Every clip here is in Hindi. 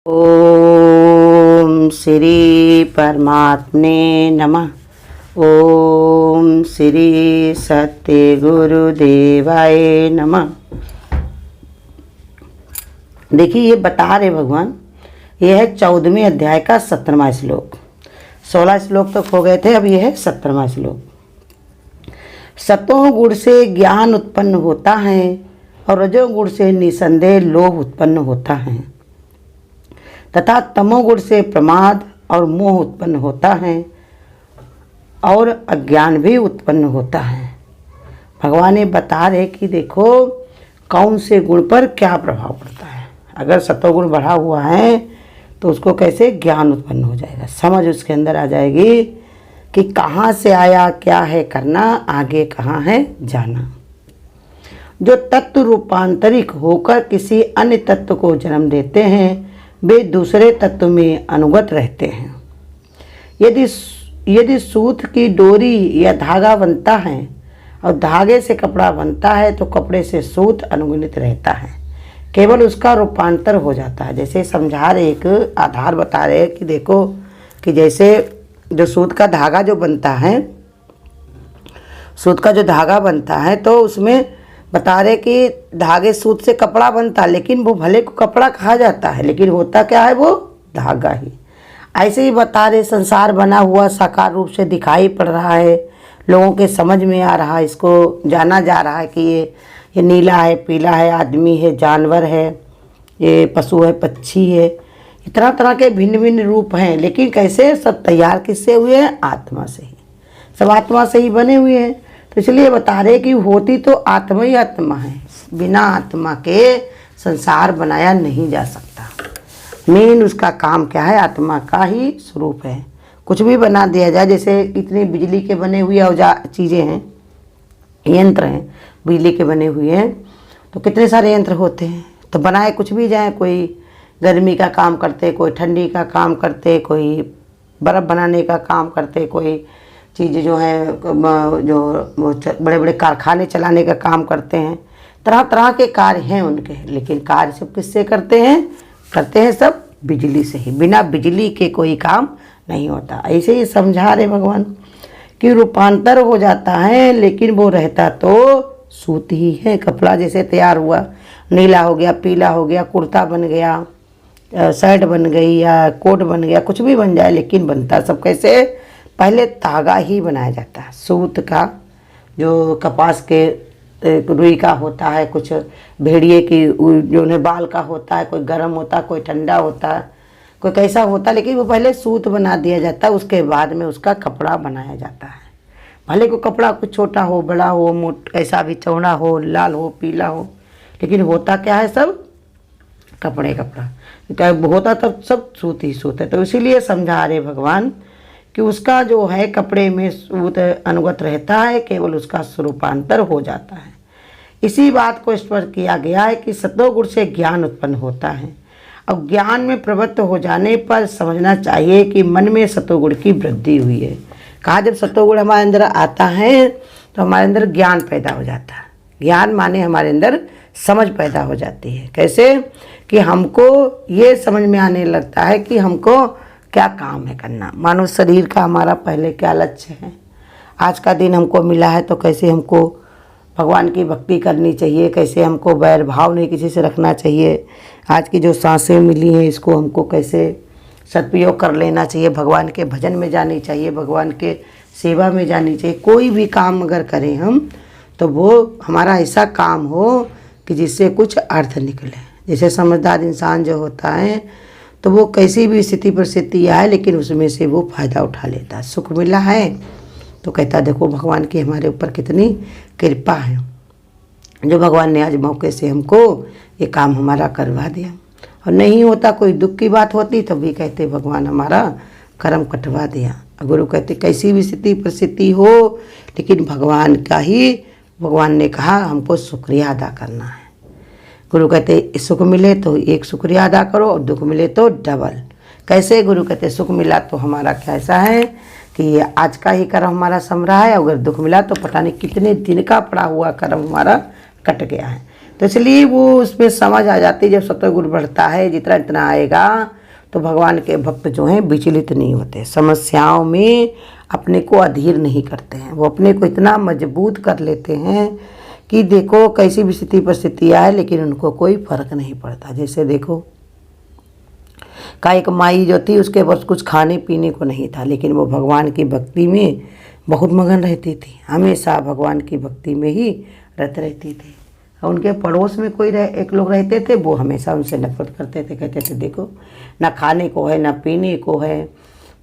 ओम श्री परमात्मे नमः। ओम श्री सत्य गुरुदेवाय नमः। देखिए ये बता रहे भगवान, यह है 14वें अध्याय का 17वां श्लोक। 16 श्लोक तक हो गए थे, अब यह है 17वां श्लोक। सतोगुण से ज्ञान उत्पन्न होता है और रजोगुण से निसंदेह लोभ उत्पन्न होता है तथा तमोगुण से प्रमाद और मोह उत्पन्न होता है और अज्ञान भी उत्पन्न होता है। भगवान ये बता रहे कि देखो कौन से गुण पर क्या प्रभाव पड़ता है। अगर सतोगुण बढ़ा हुआ है तो उसको कैसे ज्ञान उत्पन्न हो जाएगा, समझ उसके अंदर आ जाएगी कि कहाँ से आया, क्या है करना, आगे कहाँ है जाना। जो तत्व रूपांतरिक होकर किसी अन्य तत्व को जन्म देते हैं वे दूसरे तत्व में अनुगत रहते हैं। यदि सूत की डोरी या धागा बनता है और धागे से कपड़ा बनता है तो कपड़े से सूत अनुगुणित रहता है, केवल उसका रूपांतर हो जाता है। जैसे समझा रहे, एक आधार बता रहे कि देखो कि जैसे जो सूत का धागा जो बनता है, सूत का जो धागा बनता है तो उसमें बता रहे कि धागे सूत से कपड़ा बनता, लेकिन वो भले को कपड़ा कहा जाता है लेकिन होता क्या है, वो धागा ही। ऐसे ही बता रहे संसार बना हुआ साकार रूप से दिखाई पड़ रहा है, लोगों के समझ में आ रहा है, इसको जाना जा रहा है कि ये नीला है, पीला है, आदमी है, जानवर है, ये पशु है, पक्षी है, तरह तरह के भिन्न भिन्न रूप हैं। लेकिन कैसे सब तैयार किससे हुए हैं, आत्मा से ही। सब आत्मा से ही बने हुए हैं। तो इसलिए बता रहे कि होती तो आत्मा ही आत्मा है, बिना आत्मा के संसार बनाया नहीं जा सकता। मेन उसका काम क्या है, आत्मा का ही स्वरूप है। कुछ भी बना दिया जाए, जैसे इतने बिजली के बने हुए औजार चीज़ें हैं, यंत्र हैं बिजली के बने हुए हैं, तो कितने सारे यंत्र होते हैं। तो बनाए कुछ भी जाए, कोई गर्मी का काम करते, कोई ठंडी का काम करते, कोई बर्फ़ बनाने का काम करते, कोई चीज़ जो है जो बड़े बड़े कारखाने चलाने का काम करते हैं। तरह तरह के कार्य हैं उनके, लेकिन कार्य सब किससे करते हैं सब बिजली से ही। बिना बिजली के कोई काम नहीं होता। ऐसे ही समझा रहे भगवान कि रूपांतर हो जाता है लेकिन वो रहता तो सूत ही है। कपड़ा जैसे तैयार हुआ, नीला हो गया, पीला हो गया, कुर्ता बन गया, शर्ट बन गई या कोट बन गया, कुछ भी बन जाए, लेकिन बनता सब कैसे, पहले धागा ही बनाया जाता है। सूत का जो कपास के रुई का होता है, कुछ भेड़िए की जो है बाल का होता है, कोई गर्म होता है, कोई ठंडा होता है, कोई कैसा होता है, लेकिन वो पहले सूत बना दिया जाता है, उसके बाद में उसका कपड़ा बनाया जाता है। भले को कपड़ा कुछ छोटा हो, बड़ा हो, मोट कैसा भी, चौड़ा हो, लाल हो, पीला हो, लेकिन होता क्या है, सब कपड़ा होता तब सब सूत ही सूत है। तो इसीलिए समझा रहे भगवान कि उसका जो है कपड़े में सूत अनुगत रहता है, केवल उसका स्वरूपांतर हो जाता है। इसी बात को स्पष्ट किया गया है कि सतोगुण से ज्ञान उत्पन्न होता है। अब ज्ञान में प्रवृत्त हो जाने पर समझना चाहिए कि मन में सतोगुण की वृद्धि हुई है। कहा जब सतोगुण हमारे अंदर आता है तो हमारे अंदर ज्ञान पैदा हो जाता है। ज्ञान माने हमारे अंदर समझ पैदा हो जाती है। कैसे कि हमको ये समझ में आने लगता है कि हमको क्या काम है करना। मानव शरीर का हमारा पहले क्या लक्ष्य है, आज का दिन हमको मिला है तो कैसे हमको भगवान की भक्ति करनी चाहिए, कैसे हमको बैर भाव नहीं किसी से रखना चाहिए। आज की जो सांसें मिली हैं इसको हमको कैसे सदुपयोग कर लेना चाहिए, भगवान के भजन में जानी चाहिए, भगवान के सेवा में जानी चाहिए। कोई भी काम अगर करें हम तो वो हमारा ऐसा काम हो कि जिससे कुछ अर्थ निकले। जैसे समझदार इंसान जो होता है तो वो कैसी भी स्थिति परिस्थिति आए लेकिन उसमें से वो फ़ायदा उठा लेता है। सुख मिला है तो कहता देखो भगवान की हमारे ऊपर कितनी कृपा है, जो भगवान ने आज मौके से हमको ये काम हमारा करवा दिया। और नहीं होता, कोई दुख की बात होती तब भी कहते भगवान हमारा कर्म कटवा दिया। गुरु कहते कैसी भी स्थिति परिस्थिति हो लेकिन भगवान ने कहा हमको शुक्रिया अदा करना है। गुरु कहते सुख मिले तो एक शुक्रिया अदा करो और दुख मिले तो डबल। कैसे, गुरु कहते सुख मिला तो हमारा कैसा है कि आज का ही कर्म हमारा सम रहा है, अगर दुख मिला तो पता नहीं कितने दिन का पड़ा हुआ कर्म हमारा कट गया है। तो तो इसलिए वो उसमें समझ आ जाती है। जब सत्वगुण बढ़ता है जितना इतना आएगा तो भगवान के भक्त जो हैं विचलित नहीं होते, समस्याओं में अपने को अधीर नहीं करते हैं। वो अपने को इतना मजबूत कर लेते हैं कि देखो कैसी भी स्थिति परिस्थिति आए लेकिन उनको कोई फर्क नहीं पड़ता। जैसे देखो का एक माई जो थी उसके पास कुछ खाने पीने को नहीं था, लेकिन वो भगवान की भक्ति में बहुत मगन रहती थी, हमेशा भगवान की भक्ति में ही रत रहती थी। उनके पड़ोस में कोई एक लोग रहते थे, वो हमेशा उनसे नफरत करते थे, कहते थे देखो ना खाने को है, ना पीने को है,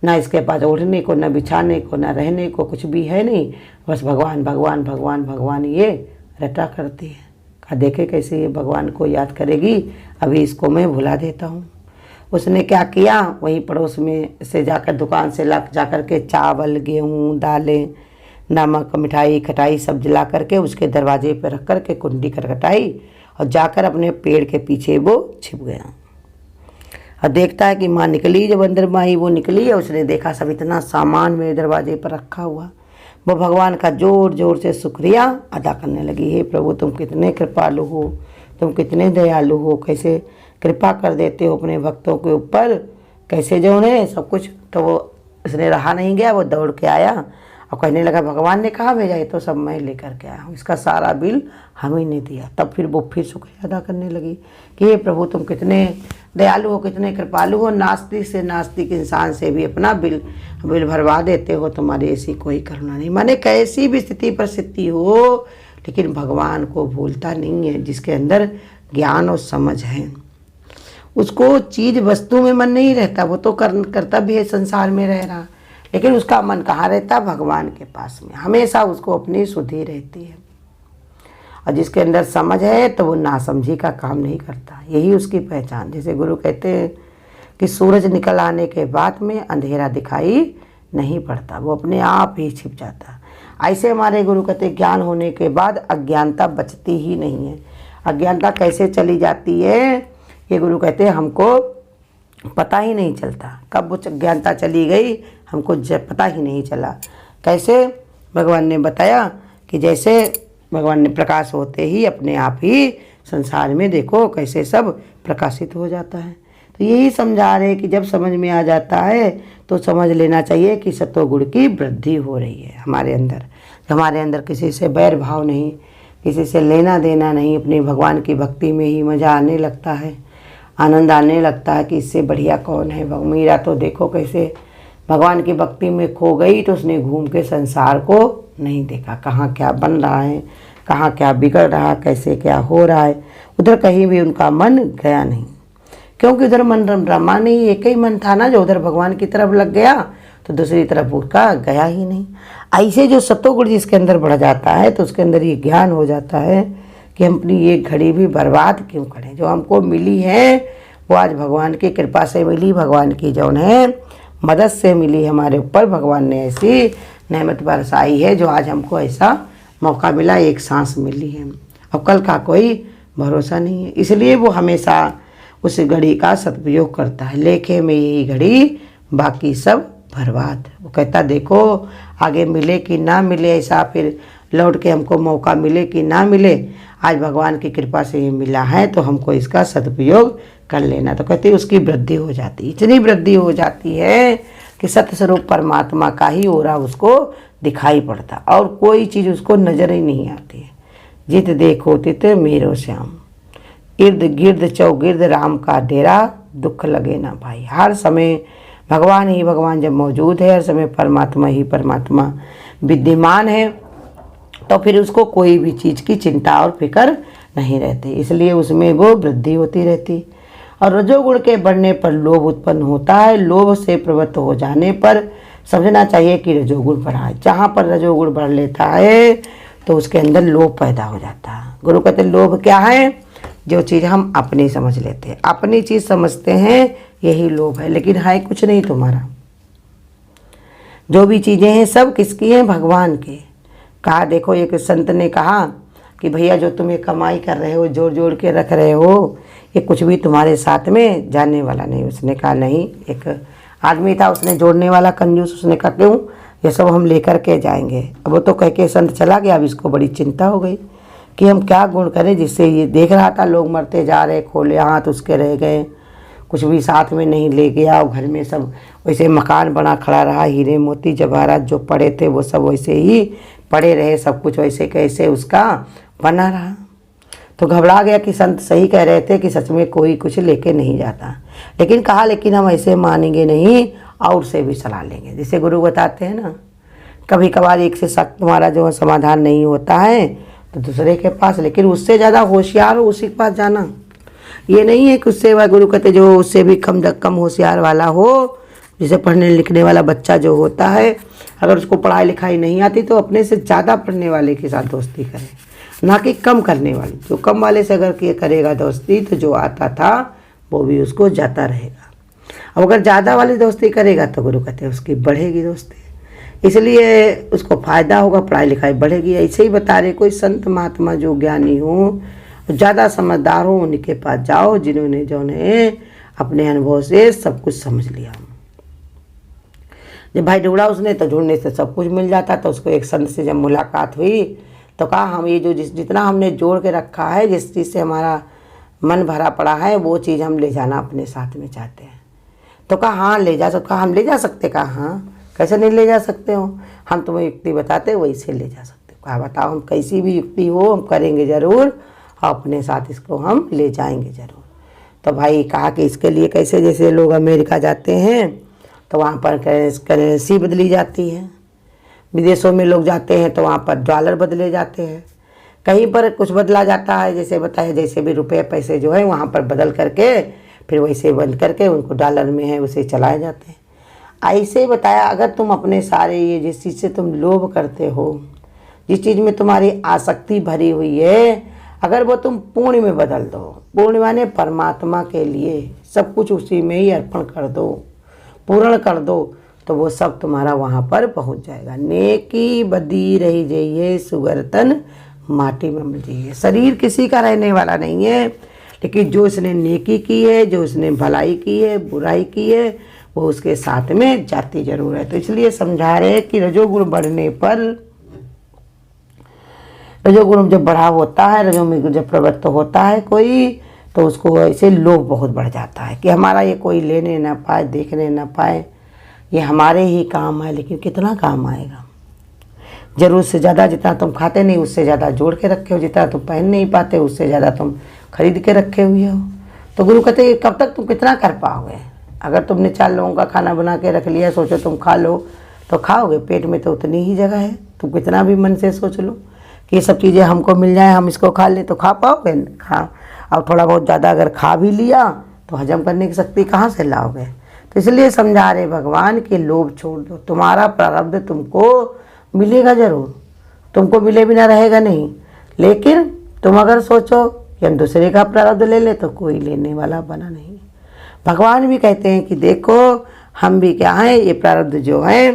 ना इसके पास ओढ़ने को, ना बिछाने को, ना रहने को, कुछ भी है नहीं, बस भगवान भगवान भगवान भगवान ये रटा करती है। कहा देखे कैसे ये भगवान को याद करेगी, अभी इसको मैं भुला देता हूँ। उसने क्या किया, वहीं पड़ोस में से जाकर दुकान से ला जाकर के चावल, गेहूँ, दालें, नमक, मिठाई, खटाई सब जला करके उसके दरवाजे पर रख करके कुंडी खटखटाई और जाकर अपने पेड़ के पीछे वो छिप गया। और देखता है कि माँ निकली, जब अंदर माई वो निकली और उसने देखा सब इतना सामान मेरे दरवाजे पर रखा हुआ। वो भगवान का जोर जोर से शुक्रिया अदा करने लगी, हे प्रभु तुम कितने कृपालु हो, तुम कितने दयालु हो, कैसे कृपा कर देते हो अपने भक्तों के ऊपर, कैसे जो है सब कुछ। तो वो उसने रहा नहीं गया, वो दौड़ के आया और कहने लगा भगवान ने कहा भेजा, ये तो सब मैं लेकर के आया हूँ, इसका सारा बिल हमें ने दिया। तब फिर वो फिर शुक्रिया अदा करने लगी कि हे प्रभु तुम कितने दयालु हो, कितने कृपालु हो, नास्तिक से नास्तिक इंसान से भी अपना बिल भरवा देते हो, तुम्हारी ऐसी कोई करुणा नहीं। माने कैसी भी स्थिति परिस्थिति हो लेकिन भगवान को भूलता नहीं है। जिसके अंदर ज्ञान और समझ है उसको चीज़ वस्तु में मन नहीं रहता, वो तो करता भी है संसार में रह रहा, लेकिन उसका मन कहाँ रहता, भगवान के पास में, हमेशा उसको अपनी सुधि रहती है। और जिसके अंदर समझ है तो वो नासमझी का काम नहीं करता, यही उसकी पहचान। जैसे गुरु कहते हैं कि सूरज निकल आने के बाद में अंधेरा दिखाई नहीं पड़ता, वो अपने आप ही छिप जाता। ऐसे हमारे गुरु कहते ज्ञान होने के बाद अज्ञानता बचती ही नहीं है। अज्ञानता कैसे चली जाती है ये गुरु कहते हैं हमको पता ही नहीं चलता, कब वो अज्ञानता चली गई हमको पता ही नहीं चला। कैसे भगवान ने बताया कि जैसे भगवान ने प्रकाश होते ही अपने आप ही संसार में देखो कैसे सब प्रकाशित हो जाता है। तो यही समझा रहे कि जब समझ में आ जाता है तो समझ लेना चाहिए कि सत्वगुण की वृद्धि हो रही है हमारे अंदर। हमारे अंदर किसी से बैर भाव नहीं, किसी से लेना देना नहीं, अपने भगवान की भक्ति में ही मज़ा आने लगता है, आनंद आने लगता है कि इससे बढ़िया कौन है। मीरा तो देखो कैसे भगवान की भक्ति में खो गई, तो उसने घूम के संसार को नहीं देखा, कहाँ क्या बन रहा है, कहाँ क्या बिगड़ रहा, कैसे क्या हो रहा है, उधर कहीं भी उनका मन गया नहीं, क्योंकि उधर मन रमा नहीं, एक ही मन था ना जो उधर भगवान की तरफ लग गया तो दूसरी तरफ उसका गया ही नहीं। ऐसे जो सत्वगुण जिसके अंदर बढ़ जाता है तो उसके अंदर ये ज्ञान हो जाता है कि हम अपनी ये घड़ी भी बर्बाद क्यों करें। जो हमको मिली है वो आज भगवान की कृपा से मिली, भगवान की जौन है मदद से मिली, हमारे ऊपर भगवान ने ऐसी नेमत बरसाई है जो आज हमको ऐसा मौका मिला, एक सांस मिली है, और कल का कोई भरोसा नहीं है। इसलिए वो हमेशा उस घड़ी का सदुपयोग करता है, लेखे में यही घड़ी बाकी सब बर्बाद। वो कहता देखो आगे मिले कि ना मिले, ऐसा फिर लौट के हमको मौका मिले कि ना मिले, आज भगवान की कृपा से ये मिला है तो हमको इसका सदुपयोग कर लेना। तो कहते उसकी वृद्धि हो जाती, इतनी वृद्धि हो जाती है कि सत्स्वरूप परमात्मा का ही ओरा उसको दिखाई पड़ता और कोई चीज़ उसको नजर ही नहीं आती है। जित देखो तित मेरो श्याम, इर्द गिर्द चौगिर्द राम का डेरा, दुख लगे ना भाई। हर समय भगवान ही भगवान जब मौजूद है, हर समय परमात्मा ही परमात्मा विद्यमान है, तो फिर उसको कोई भी चीज़ की चिंता और फिक्र नहीं रहती, इसलिए उसमें वो वृद्धि होती रहती। और रजोगुण के बढ़ने पर लोभ उत्पन्न होता है, लोभ से प्रवृत्त हो जाने पर समझना चाहिए कि रजोगुण बढ़ा है। जहाँ पर रजोगुण बढ़ लेता है तो उसके अंदर लोभ पैदा हो जाता है। गुरु कहते लोभ क्या है, जो चीज़ हम अपनी समझ लेते हैं, अपनी चीज़ समझते हैं, यही लोभ है, लेकिन है कुछ नहीं तुम्हारा। जो भी चीज़ें हैं सब किसकी हैं, भगवान की। कहा देखो एक संत ने कहा कि भैया जो तुम ये कमाई कर रहे हो, जोड़ जोड़ के रख रहे हो, ये कुछ भी तुम्हारे साथ में जाने वाला नहीं। उसने कहा नहीं, एक आदमी था उसने जोड़ने वाला कंजूस, उसने कहा क्यों, ये सब हम लेकर के जाएंगे। अब वो तो कह के संत चला गया, अब इसको बड़ी चिंता हो गई कि हम क्या गुण करें जिससे ये देख रहा था लोग मरते जा रहे, खोले हाथ उसके रह गए, कुछ भी साथ में नहीं ले गया, घर में सब वैसे मकान बना खड़ा रहा, हीरे मोती जवाहरात जो पड़े थे वो सब वैसे ही पड़े रहे, सब कुछ वैसे कैसे उसका बना रहा। तो घबरा गया कि संत सही कह रहे थे कि सच में कोई कुछ लेके नहीं जाता, लेकिन कहा लेकिन हम ऐसे मानेंगे नहीं और से भी सलाह लेंगे। जैसे गुरु बताते हैं ना, कभी कभार एक से सख्त तुम्हारा जो समाधान नहीं होता है तो दूसरे के पास, लेकिन उससे ज़्यादा होशियार हो उसी के पास जाना। ये नहीं है कि उससे गुरु कहते जो उससे भी कम होशियार वाला हो, जैसे पढ़ने लिखने वाला बच्चा जो होता है, अगर उसको पढ़ाई लिखाई नहीं आती तो अपने से ज़्यादा पढ़ने वाले के साथ दोस्ती करे, ना कि कम करने वाले। जो कम वाले से अगर ये करेगा दोस्ती तो जो आता था वो भी उसको जाता रहेगा। अब अगर ज़्यादा वाली दोस्ती करेगा तो गुरु कहते हैं उसकी बढ़ेगी दोस्ती, इसलिए उसको फ़ायदा होगा, पढ़ाई लिखाई बढ़ेगी। ऐसे ही बता रहे कोई संत महात्मा जो ज्ञानी हो, ज़्यादा समझदार हो, उनके पास जाओ जिन्होंने जो ने अपने अनुभव से सब कुछ समझ लिया। जब भाई ढूंढा उसने तो ढूंढने से सब कुछ मिल जाता। तो उसको एक संत से जब मुलाकात हुई तो कहा हम ये जो जितना हमने जोड़ के रखा है, जिस चीज़ से हमारा मन भरा पड़ा है वो चीज़ हम ले जाना अपने साथ में चाहते हैं। तो कहा हाँ ले जा सकते। हम ले जा सकते? कहा हाँ, कैसे नहीं ले जा सकते हो, हम तुम्हें युक्ति बताते वैसे ले जा सकते हो। कहा बताओ, हम कैसी भी युक्ति हो हम करेंगे ज़रूर, अपने साथ इसको हम ले जाएंगे ज़रूर। तो भाई कहा कि इसके लिए कैसे, जैसे लोग अमेरिका जाते हैं तो वहाँ पर करेंसी बदली जाती है, विदेशों में लोग जाते हैं तो वहाँ पर डॉलर बदले जाते हैं, कहीं पर कुछ बदला जाता है, जैसे बताया जैसे भी रुपये पैसे जो है वहाँ पर बदल करके फिर वैसे बंद करके उनको डॉलर में है उसे चलाए जाते हैं। ऐसे ही बताया अगर तुम अपने सारे ये जिस चीज़ से तुम लोभ करते हो, जिस चीज़ में तुम्हारी आसक्ति भरी हुई है, अगर वो तुम पुण्य में बदल दो, पुण्य माने परमात्मा के लिए सब कुछ उसी में ही अर्पण कर दो, पूर्ण कर दो, तो वो सब तुम्हारा वहाँ पर पहुँच जाएगा। नेकी बदी रही जाइए सुगरतन माटी में मिल जाइए। शरीर किसी का रहने वाला नहीं है, लेकिन जो इसने नेकी की है, जो इसने भलाई की है, बुराई की है, वो उसके साथ में जाती जरूर है। तो इसलिए समझा रहे हैं कि रजोगुण बढ़ने पर, रजोगुण जब बढ़ा होता है, रजोगुण जब प्रवृत्त होता है कोई, तो उसको ऐसे लोभ बहुत बढ़ जाता है कि हमारा ये कोई लेने ना पाए, देखने ना पाए, ये हमारे ही काम है। लेकिन कितना काम आएगा? जरूरत से ज़्यादा जितना तुम खाते नहीं उससे ज़्यादा जोड़ के रखे हो, जितना तुम पहन नहीं पाते उससे ज़्यादा तुम खरीद के रखे हुए हो। तो गुरु कहते हैं कब तक तुम कितना कर पाओगे? अगर तुमने 4 लोगों का खाना बना के रख लिया, सोचो तुम खा लो तो खाओगे, पेट में तो उतनी ही जगह है। तुम कितना भी मन से सोच लो कि ये सब चीज़ें हमको मिल जाए, हम इसको खा लें, तो खा पाओगे? खा और थोड़ा बहुत ज़्यादा अगर खा भी लिया तो हजम करने की शक्ति कहाँ से लाओगे? तो इसलिए समझा रहे भगवान कि लोभ छोड़ दो, तुम्हारा प्रारब्ध तुमको मिलेगा जरूर, तुमको मिले बिना रहेगा नहीं। लेकिन तुम अगर सोचो कि हम दूसरे का प्रारब्ध ले ले तो कोई लेने वाला बना नहीं। भगवान भी कहते हैं कि देखो हम भी क्या हैं, ये प्रारब्ध जो है,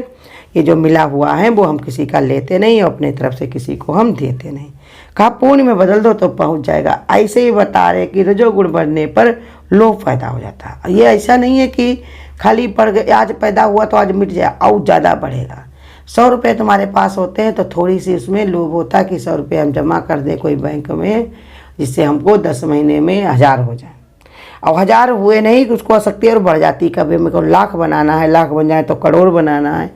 ये जो मिला हुआ है वो हम किसी का लेते नहीं और अपने तरफ से किसी को हम देते नहीं। कहा पुण्य में बदल दो तो पहुंच जाएगा। ऐसे ही बता रहे कि रजोगुण बढ़ने पर लोभ पैदा हो जाता है। ये ऐसा नहीं है कि खाली पड़ गए, आज पैदा हुआ तो आज मिट जाए, और ज़्यादा बढ़ेगा। 100 रुपये तुम्हारे पास होते हैं तो थोड़ी सी उसमें लोभ होता है कि 100 रुपये हम जमा कर दें कोई बैंक में, जिससे हमको 10 महीने में 1000 हो जाए। और 1000 हुए नहीं कि उसको आसक्ति और बढ़ जाती, कभी मेरे को लाख बनाना है, लाख बन जाए तो करोड़ बनाना है।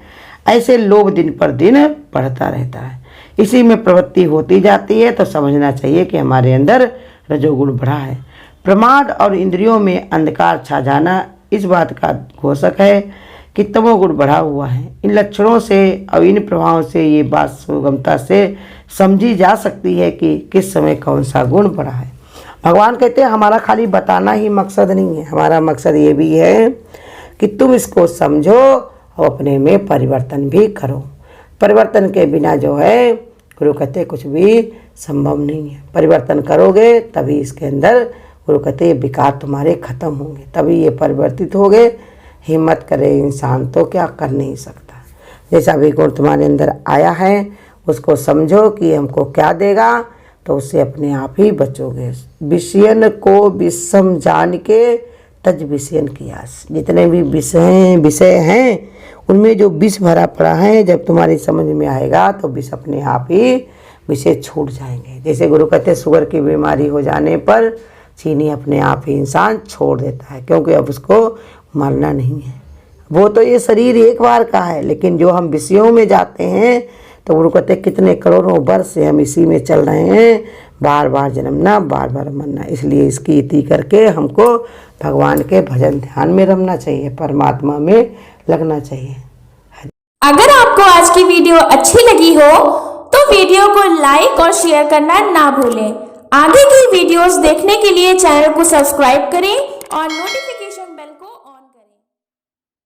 ऐसे लोभ दिन पर दिन बढ़ता रहता है, इसी में प्रवृत्ति होती जाती है। तो समझना चाहिए कि हमारे अंदर रजोगुण बढ़ा है। प्रमाद और इंद्रियों में अंधकार छा जाना इस बात का घोषक है कि तमोगुण बढ़ा हुआ है। इन लक्षणों से और इन प्रभावों से ये बात सुगमता से समझी जा सकती है कि किस समय कौन सा गुण बढ़ा है। भगवान कहते हैं हमारा खाली बताना ही मकसद नहीं है, हमारा मकसद ये भी है कि तुम इसको समझो और अपने में परिवर्तन भी करो। परिवर्तन के बिना जो है गुरु कहते कुछ भी संभव नहीं है। परिवर्तन करोगे तभी इसके अंदर गुरु कहते विकार तुम्हारे खत्म होंगे, तभी ये परिवर्तित होगे। हिम्मत करे इंसान तो क्या कर नहीं सकता। जैसा भी गुण तुम्हारे अंदर आया है उसको समझो कि हमको क्या देगा, तो उससे अपने आप ही बचोगे। विषयन को विषम जान के तज विषयन की आस। जितने भी विषय हैं उनमें जो विष भरा पड़ा है, जब तुम्हारी समझ में आएगा तो विष अपने आप ही विषय छूट जाएंगे। जैसे गुरु कहते हैं शुगर की बीमारी हो जाने पर चीनी अपने आप ही इंसान छोड़ देता है, क्योंकि अब उसको मरना नहीं है। वो तो ये शरीर एक बार का है, लेकिन जो हम विषयों में जाते हैं तो गुरु कहते हैं कितने करोड़ों वर्ष से हम इसी में चल रहे हैं, बार बार जन्मना, बार बार मरना। इसलिए इसकी इति करके हमको भगवान के भजन ध्यान में रमना चाहिए, परमात्मा में लगना चाहिए। अगर आपको आज की वीडियो अच्छी लगी हो तो वीडियो को लाइक और शेयर करना ना भूलें। आगे की वीडियोस देखने के लिए चैनल को सब्सक्राइब करें और नोटिफिकेशन